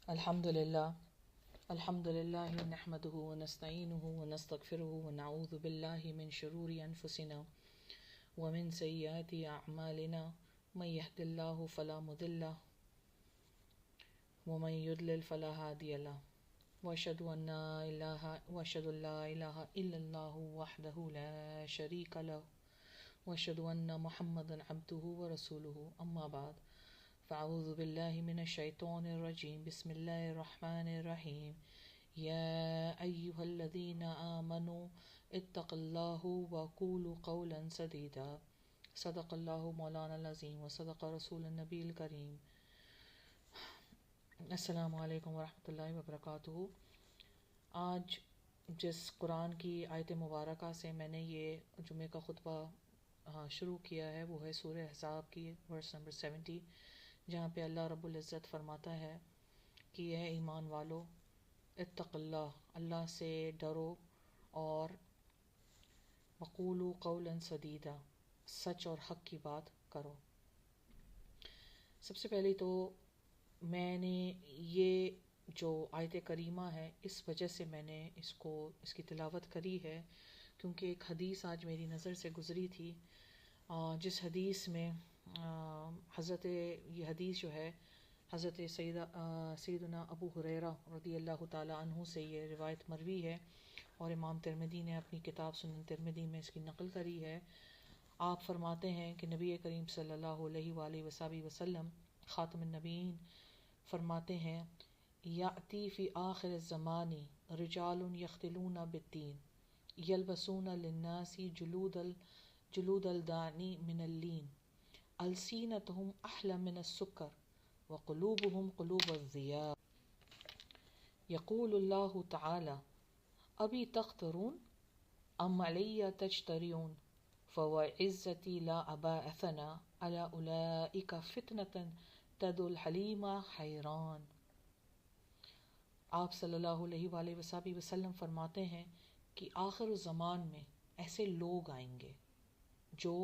الحمد لله نحمده ونستعينه ونستغفره ونعوذ بالله من شرور أنفسنا ومن سيئات أعمالنا من يهد الله فلا مضل له ومن يضلل فلا هادي له وأشهد أن لا إله إلا الله وحده لا شريك له وأشهد أن محمدا عبده ورسوله أما بعد فأعوذ بالله من الشيطان الرجيم بسم الله الرحمن الرحيم يا أيها الذين آمنوا اتقوا الله وقولوا قولا سديدا صدق الله مولانا العظيم وصدق رسول النبي الكريم. السلام علیکم ورحمۃ اللہ وبرکاتہ. آج جس قرآن کی آیت مبارکہ سے میں نے یہ جمعہ کا خطبہ شروع کیا ہے وہ ہے سورہ احزاب کی ورس نمبر 70، جہاں پہ اللہ رب العزت فرماتا ہے کہ اے ایمان والو اتق اللہ، اللہ سے ڈرو، اور وقولوا قولا سدیدا، سچ اور حق کی بات کرو. سب سے پہلے تو میں نے یہ جو آیت کریمہ ہے اس وجہ سے میں نے اس کی تلاوت کری ہے کیونکہ ایک حدیث آج میری نظر سے گزری تھی، جس حدیث میں یہ حدیث جو ہے حضرت سیدنا ابو ہریرہ رضی اللہ تعالیٰ عنہ سے یہ روایت مروی ہے، اور امام ترمذی نے اپنی کتاب سنن ترمذی میں اس کی نقل کری ہے. آپ فرماتے ہیں کہ نبی کریم صلی اللہ علیہ وآلہ وسلم خاتم النبیین فرماتے ہیں یأتی فی آخر الزمان رجال یختلون بالدین یلبسون للناس جلود الدانی من اللین السینتهم احلی من السکر وقلوبهم قلوب الذئاب یقول اللہ تعالی ابی تخترون ام علی تجتریون فوعزتی لا اباعثنا علی اولئک فتنة تد الحلیم حیران. آپ صلی اللہ علیہ وآلہ وسلم فرماتے ہیں کہ آخر الزمان میں ایسے لوگ آئیں گے جو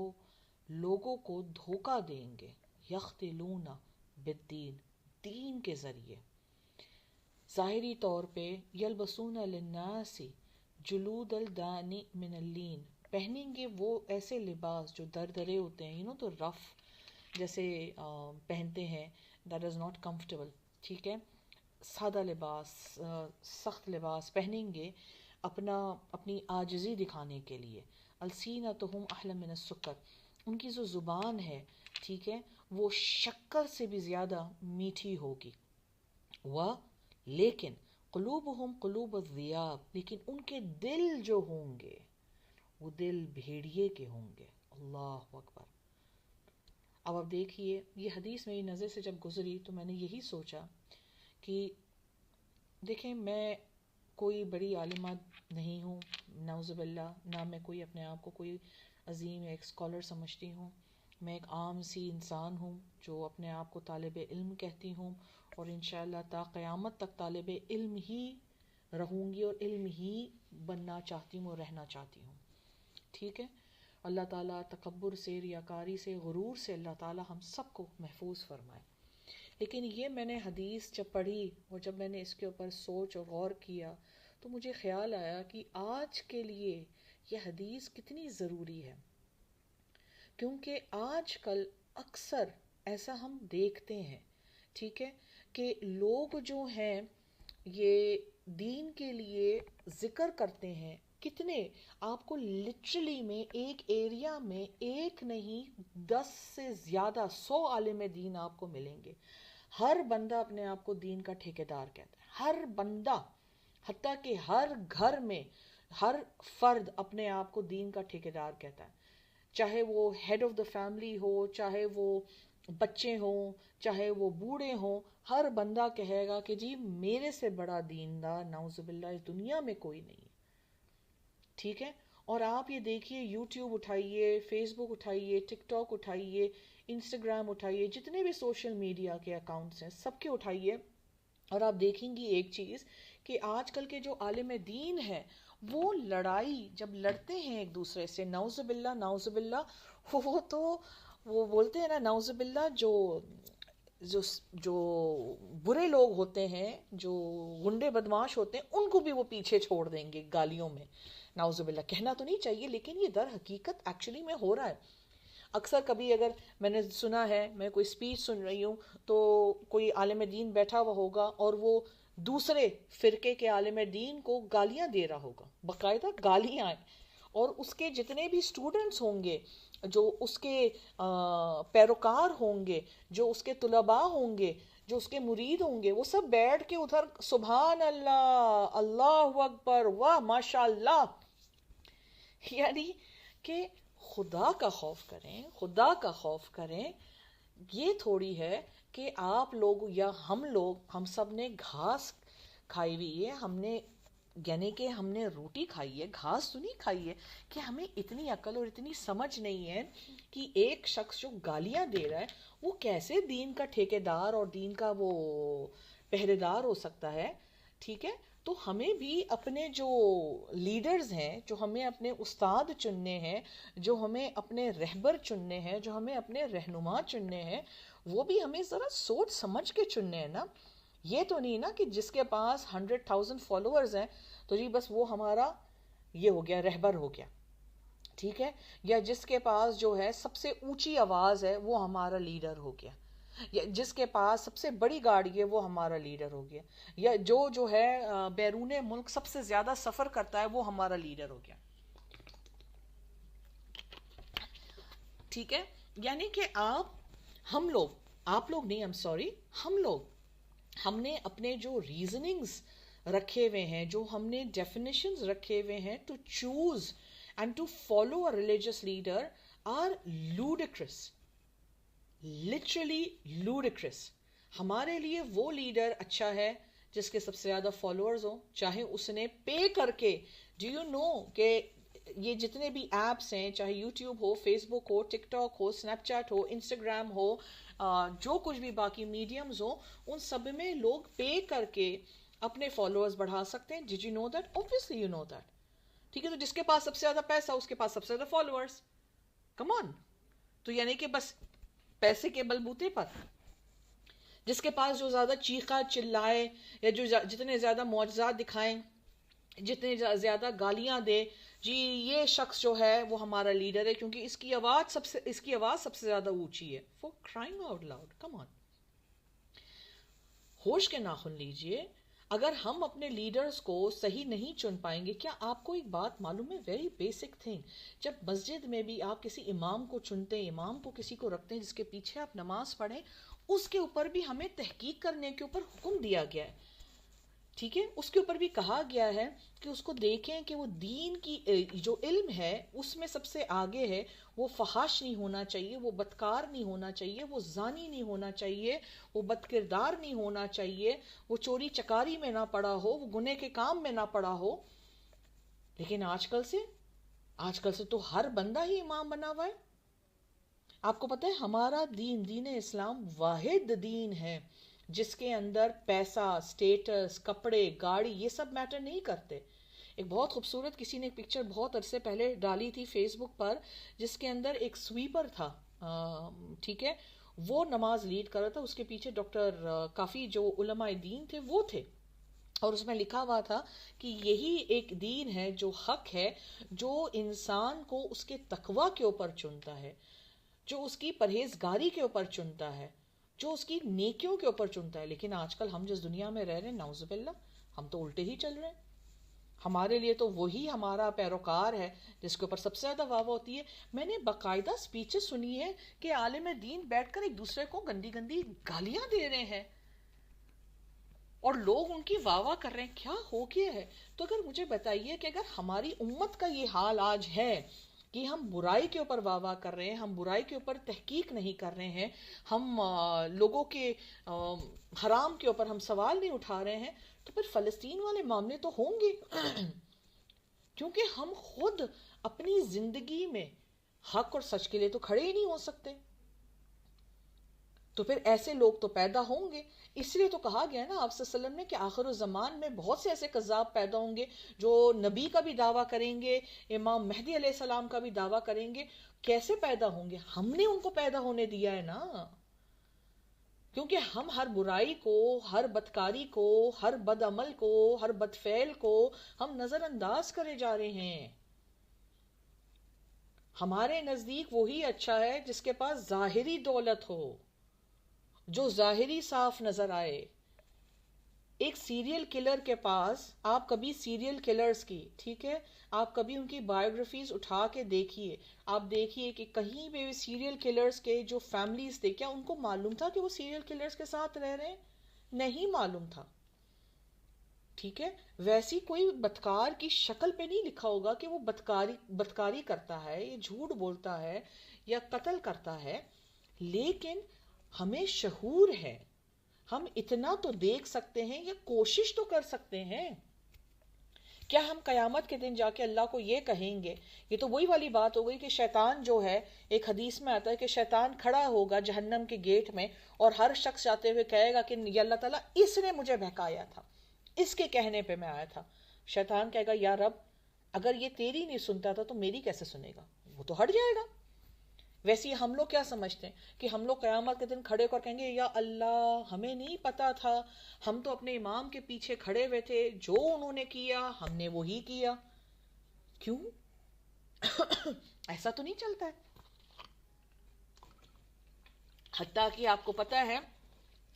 لوگوں کو دھوکہ دیں گے، یختلون بالدین، دین کے ذریعے، ظاہری طور پہ یلبسون للناس جلود الدانی من اللین، پہنیں گے وہ ایسے لباس جو دردرے ہوتے ہیں، تو رف جیسے پہنتے ہیں، دیٹ از ناٹ کمفرٹیبل، ٹھیک ہے، سادہ لباس، سخت لباس پہنیں گے اپنی عاجزی دکھانے کے لیے. السینتہم احلی من السکر، ان کی جو زبان ہے، ٹھیک ہے، وہ شکر سے بھی زیادہ میٹھی ہوگی. لیکن قلوبہم قلوب الذئاب، لیکن ان کے دل جو ہوں گے وہ دل بھیڑیے کے ہوں گے. اللہ اکبر. اب آپ دیکھیے یہ حدیث میری نظر سے جب گزری تو میں نے یہی سوچا کہ دیکھیں میں کوئی بڑی عالمہ نہیں ہوں، نعوذ باللہ، نہ میں کوئی اپنے آپ کو کوئی عظیم ایک اسکالر سمجھتی ہوں. میں ایک عام سی انسان ہوں جو اپنے آپ کو طالب علم کہتی ہوں، اور انشاءاللہ تا قیامت تک طالب علم ہی رہوں گی اور علم ہی بننا چاہتی ہوں اور رہنا چاہتی ہوں. ٹھیک ہے، اللہ تعالیٰ تکبر سے، ریاکاری سے، غرور سے اللہ تعالیٰ ہم سب کو محفوظ فرمائے. لیکن یہ میں نے حدیث جب پڑھی اور جب میں نے اس کے اوپر سوچ اور غور کیا تو مجھے خیال آیا کہ آج کے لیے یہ حدیث کتنی ضروری ہے، کیونکہ آج کل اکثر ایسا ہم دیکھتے ہیں، ٹھیک ہے، کہ لوگ جو ہیں یہ دین کے لیے ذکر کرتے ہیں. کتنے آپ کو لٹرلی میں ایک ایریا میں ایک نہیں 10 سے زیادہ 100 عالم دین آپ کو ملیں گے. ہر بندہ اپنے آپ کو دین کا ٹھیکیدار کہتا ہے، ہر بندہ، حتیٰ کہ ہر گھر میں ہر فرد اپنے آپ کو دین کا ٹھیکیدار کہتا ہے، چاہے وہ ہیڈ آف دا فیملی ہو، چاہے وہ بچے ہوں، چاہے وہ بوڑھے ہوں، ہر بندہ کہے گا کہ جی میرے سے بڑا دیندار نعوذ باللہ اس دنیا میں کوئی نہیں. ٹھیک ہے، اور آپ یہ دیکھیے یوٹیوب اٹھائیے، فیس بک اٹھائیے، ٹک ٹاک اٹھائیے، انسٹاگرام اٹھائیے، جتنے بھی سوشل میڈیا کے اکاؤنٹس ہیں سب کے اٹھائیے، اور آپ دیکھیں گی ایک چیز کہ آج کل کے جو عالم دین ہیں وہ لڑائی جب لڑتے ہیں ایک دوسرے سے، نعوذ باللہ، وہ تو وہ بولتے ہیں نا نعوذ باللہ، جو جو جو برے لوگ ہوتے ہیں، جو گنڈے بدماش ہوتے ہیں، ان کو بھی وہ پیچھے چھوڑ دیں گے گالیوں میں. نعوذ باللہ. کہنا تو نہیں چاہیے لیکن یہ در حقیقت ایکچولی میں ہو رہا ہے. اکثر کبھی اگر میں نے سنا ہے، میں کوئی سپیچ سن رہی ہوں تو کوئی عالم دین بیٹھا ہوا ہوگا اور وہ دوسرے فرقے کے عالم دین کو گالیاں دے رہا ہوگا، باقاعدہ گالیاں ہیں، اور اس کے جتنے بھی اسٹوڈنٹس ہوں گے، جو اس کے پیروکار ہوں گے، جو اس کے طلباء ہوں گے، جو اس کے مرید ہوں گے، وہ سب بیٹھ کے ادھر سبحان اللہ، اللہ اکبر، واہ ماشاء اللہ. یعنی کہ خدا کا خوف کریں، خدا کا خوف کریں. یہ تھوڑی ہے کہ آپ لوگ یا ہم سب نے گھاس کھائی ہوئی ہے، ہم نے یعنی کہ ہم نے روٹی کھائی ہے، گھاس تو نہیں کھائی ہے، کہ ہمیں اتنی عقل اور اتنی سمجھ نہیں ہے کہ ایک شخص جو گالیاں دے رہا ہے وہ کیسے دین کا ٹھیکیدار اور دین کا وہ پہرے دار ہو سکتا ہے. ٹھیک ہے، تو ہمیں بھی اپنے جو لیڈرز ہیں، جو ہمیں اپنے استاد چننے ہیں، جو ہمیں اپنے رہبر چننے ہیں، جو ہمیں اپنے رہنما چننے ہیں، وہ بھی ہمیں ذرا سوچ سمجھ کے چننے ہیں نا. یہ تو نہیں نا کہ جس کے پاس 100,000 فالوورز ہیں تو جی بس وہ ہمارا یہ ہو گیا، رہبر ہو گیا. ٹھیک ہے، یا جس کے پاس جو ہے سب سے اونچی آواز ہے وہ ہمارا لیڈر ہو گیا، یا جس کے پاس سب سے بڑی گاڑی ہے وہ ہمارا لیڈر ہو گیا، یا جو ہے بیرون ملک سب سے زیادہ سفر کرتا ہے وہ ہمارا لیڈر ہو گیا. ٹھیک ہے، یعنی کہ ہم لوگ نہیں، ہم نے اپنے جو ریزننگز رکھے ہوئے ہیں، جو ہم نے ڈیفینیشنز رکھے ہوئے ہیں to choose and to follow a religious leader are ludicrous, literally ludicrous. ہمارے لیے وہ لیڈر اچھا ہے جس کے سب سے زیادہ فالوورز ہوں، چاہے اس نے پے کر کے. ڈو یو نو کہ یہ جتنے بھی ایپس ہیں، چاہے یوٹیوب ہو، فیس بک ہو، ٹک ٹاک ہو، اسنیپ چیٹ ہو، انسٹاگرام ہو، جو کچھ بھی باقی میڈیمز ہو، ان سب میں لوگ پے کر کے اپنے فالوورز بڑھا سکتے ہیں. Did you know that? Obviously you know that. ٹھیک ہے، تو جس کے پاس سب سے زیادہ پیسہ اس کے پاس سب سے زیادہ فالوورز. کم آن. تو یعنی کہ بس پیسے کے بلبوتے پر جس کے پاس جو زیادہ چیخا چلائے، یا جو جتنے زیادہ معجزات دکھائیں، جتنے زیادہ گالیاں دے، جی یہ شخص جو ہے وہ ہمارا لیڈر ہے کیونکہ اس کی آواز سب سے زیادہ اونچی ہے. فور کرائنگ آؤٹ لاؤڈ، کم آن. ہوش کے ناخن لیجئے. اگر ہم اپنے لیڈرز کو صحیح نہیں چن پائیں گے، کیا آپ کو ایک بات معلوم ہے؟ Very basic thing. جب مسجد میں بھی آپ کسی امام کو چنتے ہیں، امام کو کسی کو رکھتے ہیں جس کے پیچھے آپ نماز پڑھیں، اس کے اوپر بھی ہمیں تحقیق کرنے کے اوپر حکم دیا گیا ہے. ٹھیک ہے، اس کے اوپر بھی کہا گیا ہے کہ اس کو دیکھیں کہ وہ دین کی جو علم ہے اس میں سب سے آگے ہے. وہ فحاش نہیں ہونا چاہیے، وہ بدکار نہیں ہونا چاہیے، وہ زانی نہیں ہونا چاہیے، وہ بد کردار نہیں ہونا چاہیے، وہ چوری چکاری میں نہ پڑا ہو، وہ گناہ کے کام میں نہ پڑا ہو. لیکن آج کل سے تو ہر بندہ ہی امام بنا ہوا ہے. آپ کو پتہ ہے ہمارا دین اسلام واحد دین ہے جس کے اندر پیسہ، سٹیٹس، کپڑے، گاڑی یہ سب میٹر نہیں کرتے. ایک بہت خوبصورت کسی نے پکچر بہت عرصے پہلے ڈالی تھی فیس بک پر، جس کے اندر ایک سویپر تھا. ٹھیک ہے، وہ نماز لیڈ کر رہا تھا، اس کے پیچھے ڈاکٹر کافی جو علماء دین تھے وہ تھے، اور اس میں لکھا ہوا تھا کہ یہی ایک دین ہے جو حق ہے، جو انسان کو اس کے تقوی کے اوپر چنتا ہے، جو اس کی پرہیزگاری کے اوپر چنتا ہے، جو اس کی نیکیوں کے اوپر چنتا ہے. لیکن آج کل ہم جس دنیا میں رہ رہے ہیں، نعوذ باللہ، ہم تو الٹے ہی چل رہے ہیں. ہمارے لیے تو وہی ہمارا پیروکار ہے جس کے اوپر سب سے زیادہ واہ ہوتی ہے. میں نے باقاعدہ سپیچز سنی ہے کہ عالم دین بیٹھ کر ایک دوسرے کو گندی گندی گالیاں دے رہے ہیں اور لوگ ان کی واہ واہ کر رہے ہیں. کیا ہو گیا ہے؟ تو اگر مجھے بتائیے کہ اگر ہماری امت کا یہ حال آج ہے کہ ہم برائی کے اوپر واہ واہ کر رہے ہیں، ہم برائی کے اوپر تحقیق نہیں کر رہے ہیں، ہم لوگوں کے حرام کے اوپر ہم سوال نہیں اٹھا رہے ہیں، تو پھر فلسطین والے معاملے تو ہوں گے. کیونکہ ہم خود اپنی زندگی میں حق اور سچ کے لیے تو کھڑے ہی نہیں ہو سکتے، تو پھر ایسے لوگ تو پیدا ہوں گے. اس لیے تو کہا گیا نا آپ صلی اللہ علیہ وسلم نے کہ آخر الزمان میں بہت سے ایسے کذاب پیدا ہوں گے جو نبی کا بھی دعویٰ کریں گے، امام مہدی علیہ السلام کا بھی دعویٰ کریں گے. کیسے پیدا ہوں گے؟ ہم نے ان کو پیدا ہونے دیا ہے نا. کیونکہ ہم ہر برائی کو، ہر بدکاری کو، ہر بد عمل کو، ہر بد فعل کو ہم نظر انداز کرے جا رہے ہیں. ہمارے نزدیک وہی اچھا ہے جس کے پاس ظاہری دولت ہو، جو ظاہری صاف نظر آئے. ایک سیریل کلر کے پاس، آپ کبھی سیریل کلرز کی، ٹھیک ہے، آپ کبھی ان کی بایوگرافیز اٹھا کے دیکھیے، آپ دیکھیے کہ کہیں بھی سیریل کلرز کے جو فیملیز تھے، کیا ان کو معلوم تھا کہ وہ سیریل کلرز کے ساتھ رہ رہے ہیں؟ نہیں معلوم تھا. ٹھیک ہے، ویسی کوئی بدکار کی شکل پہ نہیں لکھا ہوگا کہ وہ بدکاری کرتا ہے، یا جھوٹ بولتا ہے، یا قتل کرتا ہے. لیکن ہمیں شعور ہے، ہم اتنا تو دیکھ سکتے ہیں یا کوشش تو کر سکتے ہیں. کیا ہم قیامت کے دن جا کے اللہ کو یہ کہیں گے؟ یہ تو وہی والی بات ہو گئی کہ شیطان جو ہے، ایک حدیث میں آتا ہے کہ شیطان کھڑا ہوگا جہنم کے گیٹ میں، اور ہر شخص جاتے ہوئے کہے گا کہ یا اللہ تعالیٰ، اس نے مجھے بہکایا تھا، اس کے کہنے پہ میں آیا تھا. شیطان کہے گا یا رب، اگر یہ تیری نہیں سنتا تھا تو میری کیسے سنے گا؟ وہ تو ہٹ جائے گا. ویسے ہی ہم لوگ کیا سمجھتے ہیں کہ ہم لوگ قیامت کے دن کھڑے کر کہیں گے یا اللہ، ہمیں نہیں پتا تھا، ہم تو اپنے امام کے پیچھے کھڑے ہوئے تھے، جو انہوں نے کیا ہم نے وہی کیا. کیوں؟ ایسا تو نہیں چلتا ہے. حتیٰ کہ آپ کو پتا ہے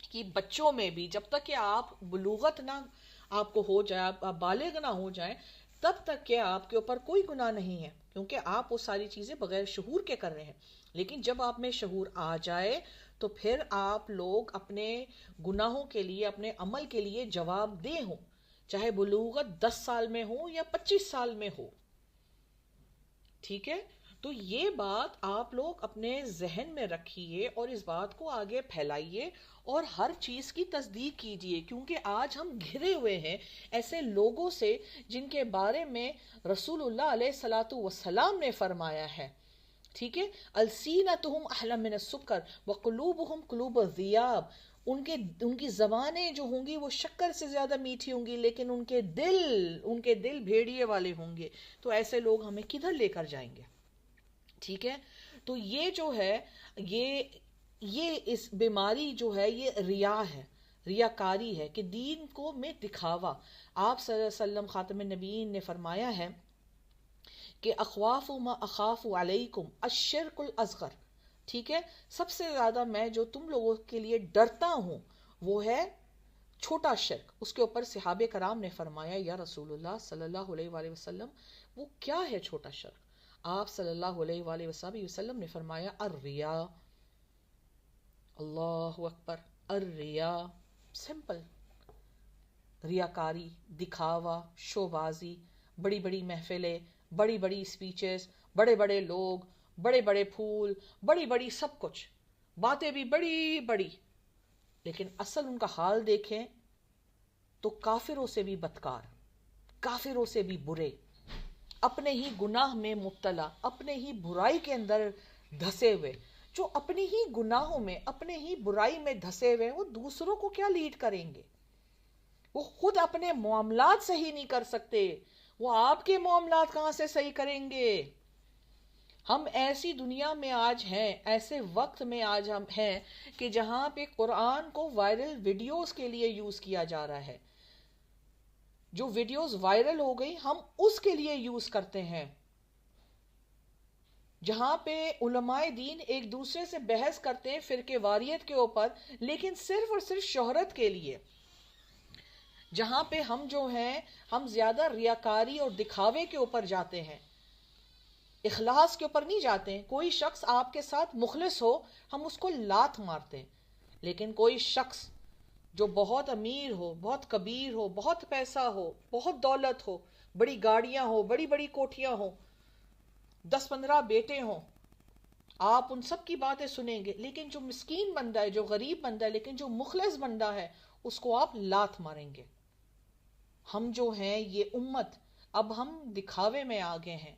کہ بچوں میں بھی جب تک کہ آپ بلوغت نہ آپ کو ہو جائے، آپ بالغ نہ ہو جائیں، تب تک کہ آپ کے اوپر کوئی گناہ نہیں ہے، کیونکہ آپ وہ ساری چیزیں بغیر شعور کے کر رہے ہیں. لیکن جب آپ میں شعور آ جائے تو پھر آپ لوگ اپنے گناہوں کے لیے، اپنے عمل کے لیے جواب دہ ہوں، چاہے بلوغت 10 سال میں ہو یا 25 سال میں ہو. ٹھیک ہے، تو یہ بات آپ لوگ اپنے ذہن میں رکھیے اور اس بات کو آگے پھیلائیے اور ہر چیز کی تصدیق کیجیے. کیونکہ آج ہم گھرے ہوئے ہیں ایسے لوگوں سے جن کے بارے میں رسول اللہ علیہ الصلوۃ والسلام نے فرمایا ہے، ٹھیک ہے، السینتہم احلی من السکر وقلوبہم قلوب الذیاب. ان کی زبانیں جو ہوں گی وہ شکر سے زیادہ میٹھی ہوں گی، لیکن ان کے دل بھیڑیے والے ہوں گے. تو ایسے لوگ ہمیں کدھر لے کر جائیں گے؟ ٹھیک ہے، تو یہ جو ہے، یہ اس بیماری جو ہے یہ ریا ہے، ریاکاری ہے، کہ دین کو میں دکھاوا. آپ صلی اللہ علیہ وسلم خاتم النبیین نے فرمایا ہے کہ اخواف ما اخاف علیکم الشرک الاصغر. ٹھیک ہے، سب سے زیادہ میں جو تم لوگوں کے لیے ڈرتا ہوں وہ ہے چھوٹا شرک. اس کے اوپر صحابہ کرام نے فرمایا یا رسول اللہ صلی اللہ علیہ وآلہ وسلم، وہ کیا ہے چھوٹا شرک؟ آپ صلی اللہ علیہ وآلہ وسلم نے فرمایا الریا. اللہ اکبر، الریا، سمپل، ریاکاری، دکھاوا، شوبازی، بڑی بڑی محفلیں، بڑی بڑی سپیچز، بڑے بڑے لوگ، بڑے بڑے پھول، بڑی بڑی سب کچھ، باتیں بھی بڑی بڑی، لیکن اصل ان کا حال دیکھیں تو کافروں سے بھی بدکار، کافروں سے بھی برے، اپنے ہی گناہ میں مبتلا، اپنے ہی برائی کے اندر دھسے ہوئے. جو اپنی ہی گناہوں میں، اپنے ہی برائی میں دھسے ہوئے، وہ دوسروں کو کیا لیڈ کریں گے؟ وہ خود اپنے معاملات صحیح نہیں کر سکتے، وہ آپ کے معاملات کہاں سے صحیح کریں گے؟ ہم ایسی دنیا میں آج ہیں، ایسے وقت میں آج ہم ہیں کہ جہاں پہ قرآن کو وائرل ویڈیوز کے لیے یوز کیا جا رہا ہے. جو ویڈیوز وائرل ہو گئی ہم اس کے لیے یوز کرتے ہیں. جہاں پہ علماء دین ایک دوسرے سے بحث کرتے ہیں فرقے واریت کے اوپر، لیکن صرف اور صرف شہرت کے لیے. جہاں پہ ہم جو ہیں، ہم زیادہ ریاکاری اور دکھاوے کے اوپر جاتے ہیں، اخلاص کے اوپر نہیں جاتے ہیں. کوئی شخص آپ کے ساتھ مخلص ہو، ہم اس کو لات مارتے ہیں. لیکن کوئی شخص جو بہت امیر ہو، بہت کبیر ہو، بہت پیسہ ہو، بہت دولت ہو، بڑی گاڑیاں ہو، بڑی بڑی کوٹھیاں ہوں، 10-15 بیٹے ہوں، آپ ان سب کی باتیں سنیں گے. لیکن جو مسکین بندہ ہے، جو غریب بندہ ہے، لیکن جو مخلص بندہ ہے، اس کو آپ لات ماریں گے. ہم جو ہیں یہ امت، اب ہم دکھاوے میں آگے ہیں.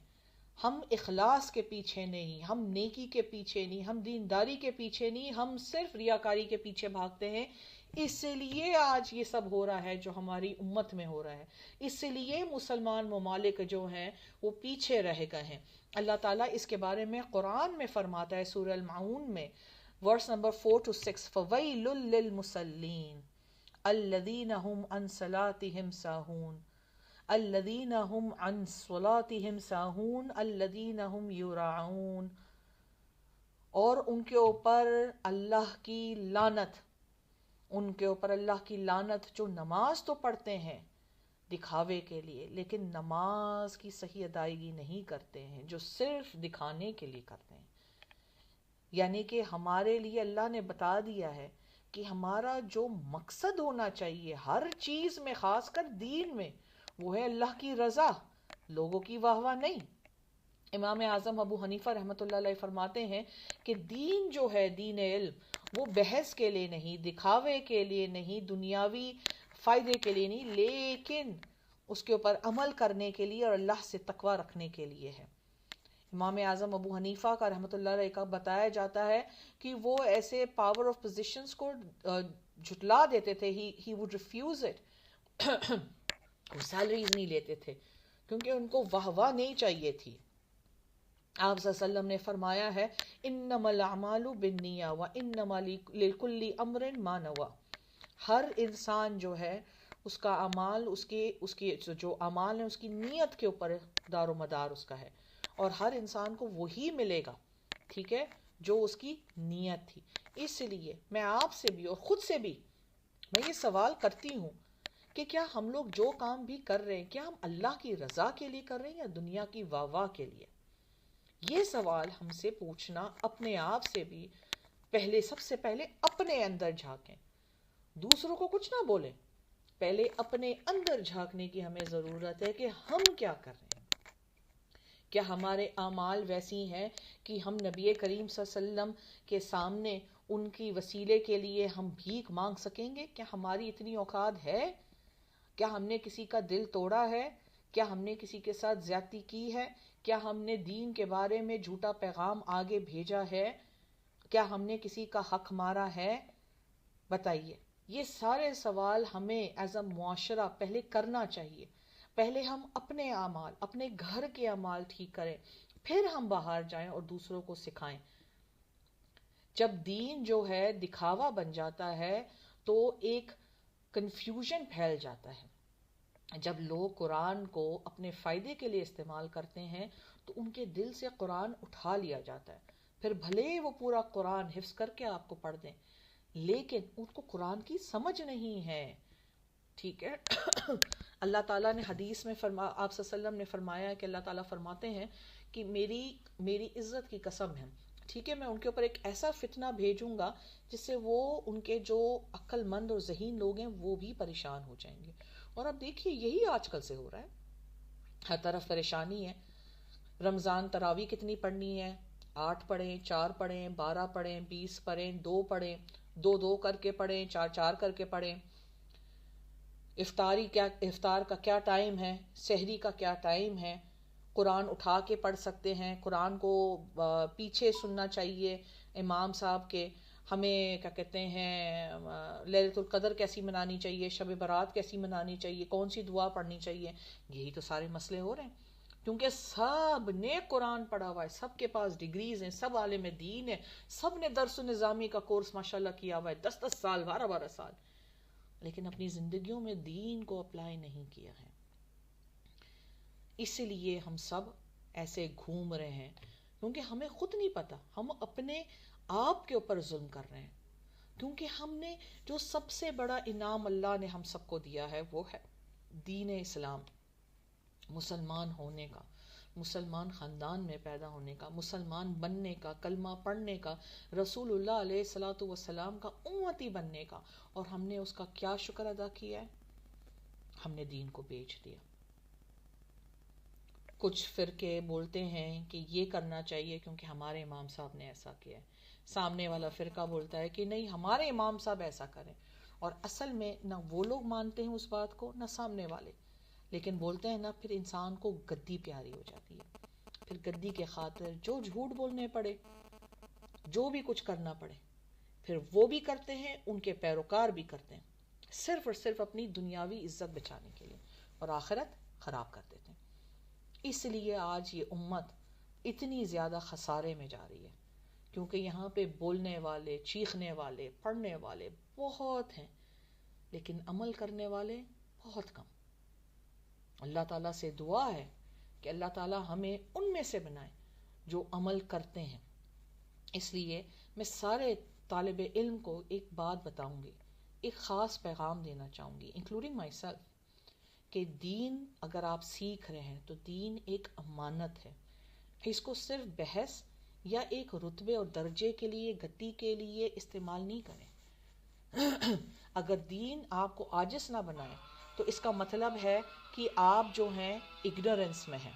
ہم اخلاص کے پیچھے نہیں، ہم نیکی کے پیچھے نہیں، ہم دینداری کے پیچھے نہیں، ہم صرف ریاکاری کے پیچھے بھاگتے ہیں. اس لیے آج یہ سب ہو رہا ہے جو ہماری امت میں ہو رہا ہے. اس لیے مسلمان ممالک جو ہیں وہ پیچھے رہ گئے ہیں. اللہ تعالیٰ اس کے بارے میں قرآن میں فرماتا ہے سورہ المعون میں ورس نمبر 4 to 6. فَوَيْلٌ لِّلْمُصَلِّينَ الَّذِينَ هُمْ عَنْ صَلَاتِهِمْ سَاهُونَ الَّذِينَ هُمْ عَنْ صَلَاتِهِمْ سَاهُونَ الَّذِينَ هُمْ يُرَاعُونَ. اور ان کے اوپر اللہ کی لعنت، ان کے اوپر اللہ کی لعنت جو نماز تو پڑھتے ہیں دکھاوے کے لیے، لیکن نماز کی صحیح ادائیگی نہیں کرتے ہیں، جو صرف دکھانے کے لیے کرتے ہیں. یعنی کہ ہمارے لیے اللہ نے بتا دیا ہے کہ ہمارا جو مقصد ہونا چاہیے ہر چیز میں، خاص کر دین میں، وہ ہے اللہ کی رضا، لوگوں کی واہ واہ نہیں. امام اعظم ابو حنیفہ رحمۃ اللہ علیہ فرماتے ہیں کہ دین جو ہے، دین علم، وہ بحث کے لیے نہیں، دکھاوے کے لیے نہیں، دنیاوی فائدے کے لیے نہیں، لیکن اس کے اوپر عمل کرنے کے لیے اور اللہ سے تقوی رکھنے کے لیے ہے. امام اعظم ابو حنیفہ کا رحمۃ اللہ علیہ کا بتایا جاتا ہے کہ وہ ایسے پاور آف پوزیشنز کو جھٹلا دیتے تھے. He would refuse it. وہ سیلریز نہیں لیتے تھے کیونکہ ان کو واہ واہ نہیں چاہیے تھی. آپ صلی اللہ علیہ وسلم نے فرمایا ہے انما الاعمال بالنیہ وانما لکل امر ما نوی. ہر انسان جو ہے اس کا اعمال، اس کے جو اعمال ہیں اس کی نیت کے اوپر دار و مدار اس کا ہے، اور ہر انسان کو وہی ملے گا، ٹھیک ہے، جو اس کی نیت تھی. اس لیے میں آپ سے بھی اور خود سے بھی میں یہ سوال کرتی ہوں کہ کیا ہم لوگ جو کام بھی کر رہے ہیں، کیا ہم اللہ کی رضا کے لیے کر رہے ہیں یا دنیا کی واہ واہ کے لیے؟ یہ سوال ہم سے پوچھنا، اپنے آپ سے بھی سب سے پہلے اپنے اندر جھانکیں. دوسروں کو کچھ نہ بولیں، پہلے اپنے اندر جھانکنے کی ہمیں ضرورت ہے کہ ہم کیا کر رہے ہیں. کیا ہمارے اعمال ویسی ہیں کہ ہم نبی کریم صلی اللہ علیہ وسلم کے سامنے ان کی وسیلے کے لیے ہم بھیک مانگ سکیں گے؟ کیا ہماری اتنی اوقات ہے؟ کیا ہم نے کسی کا دل توڑا ہے؟ کیا ہم نے کسی کے ساتھ زیادتی کی ہے؟ کیا ہم نے دین کے بارے میں جھوٹا پیغام آگے بھیجا ہے؟ کیا ہم نے کسی کا حق مارا ہے؟ بتائیے. یہ سارے سوال ہمیں ایز اے معاشرہ پہلے کرنا چاہیے. پہلے ہم اپنے اعمال، اپنے گھر کے اعمال ٹھیک کریں، پھر ہم باہر جائیں اور دوسروں کو سکھائیں. جب دین جو ہے دکھاوا بن جاتا ہے تو ایک کنفیوژن پھیل جاتا ہے. جب لوگ قرآن کو اپنے فائدے کے لیے استعمال کرتے ہیں تو ان کے دل سے قرآن اٹھا لیا جاتا ہے. پھر بھلے وہ پورا قرآن حفظ کر کے آپ کو پڑھ دیں، لیکن ان کو قرآن کی سمجھ نہیں ہے. ٹھیک ہے. اللہ تعالیٰ نے حدیث میں آپ صلی اللہ علیہ وسلم نے فرمایا کہ اللہ تعالیٰ فرماتے ہیں کہ میری عزت کی قسم ہے، ٹھیک ہے، میں ان کے اوپر ایک ایسا فتنہ بھیجوں گا جس سے وہ ان کے جو عقل مند اور ذہین لوگ ہیں وہ بھی پریشان ہو جائیں گے. اور اب دیکھیے یہی آج کل سے ہو رہا ہے، ہر طرف پریشانی ہے. رمضان تراویح کتنی پڑھنی ہے؟ 8 پڑھیں، 4 پڑھیں، 12 پڑھیں، 20 پڑھیں، 2 پڑھیں، 2 کر کے پڑھیں، 4 کر کے پڑھیں. افطار کا کیا ٹائم ہے، سحری کا کیا ٹائم ہے. قرآن اٹھا کے پڑھ سکتے ہیں، قرآن کو پیچھے سننا چاہیے امام صاحب کے. ہمیں کیا کہتے ہیں لیلۃ القدر کیسی منانی چاہیے، شب برات کیسی منانی چاہیے، کون سی دعا پڑھنی چاہیے. یہی تو سارے مسئلے ہو رہے ہیں کیونکہ سب نے قرآن پڑھا ہوا ہے، سب کے پاس ڈگریز ہیں، سب عالم دین ہیں، سب نے درس و نظامی کا کورس ماشاءاللہ کیا ہوا ہے 10 سال 12 سال، لیکن اپنی زندگیوں میں دین کو اپلائی نہیں کیا ہے. اس لیے ہم سب ایسے گھوم رہے ہیں کیونکہ ہمیں خود نہیں پتا، ہم اپنے آپ کے اوپر ظلم کر رہے ہیں. کیونکہ ہم نے جو سب سے بڑا انعام اللہ نے ہم سب کو دیا ہے وہ ہے دین اسلام، مسلمان ہونے کا، مسلمان خاندان میں پیدا ہونے کا، مسلمان بننے کا، کلمہ پڑھنے کا، رسول اللہ علیہ الصلوۃ والسلام کا امتی بننے کا. اور ہم نے اس کا کیا شکر ادا کیا ہے؟ ہم نے دین کو بیچ دیا. کچھ فرقے بولتے ہیں کہ یہ کرنا چاہیے کیونکہ ہمارے امام صاحب نے ایسا کیا ہے، سامنے والا فرقہ بولتا ہے کہ نہیں ہمارے امام صاحب ایسا کریں، اور اصل میں نہ وہ لوگ مانتے ہیں اس بات کو نہ سامنے والے، لیکن بولتے ہیں نا، پھر انسان کو گدی پیاری ہو جاتی ہے. پھر گدی کے خاطر جو جھوٹ بولنے پڑے، جو بھی کچھ کرنا پڑے، پھر وہ بھی کرتے ہیں، ان کے پیروکار بھی کرتے ہیں، صرف اور صرف اپنی دنیاوی عزت بچانے کے لیے، اور آخرت خراب کر دیتے ہیں. اس لیے آج یہ امت اتنی زیادہ خسارے میں جا رہی ہے کیونکہ یہاں پہ بولنے والے، چیخنے والے، پڑھنے والے بہت ہیں، لیکن عمل کرنے والے بہت کم۔ اللہ تعالیٰ سے دعا ہے کہ اللہ تعالیٰ ہمیں ان میں سے بنائے جو عمل کرتے ہیں۔ اس لیے میں سارے طالب علم کو ایک بات بتاؤں گی، ایک خاص پیغام دینا چاہوں گی، انکلوڈنگ مائی سیلف، کہ دین اگر آپ سیکھ رہے ہیں تو دین ایک امانت ہے۔ اس کو صرف بحث یا ایک رتبے اور درجے کے لیے، گتی کے لیے استعمال نہیں کریں۔ اگر دین آپ کو عاجز نہ بنائے تو اس کا مطلب ہے کہ آپ جو ہیں اگنورنس میں ہیں،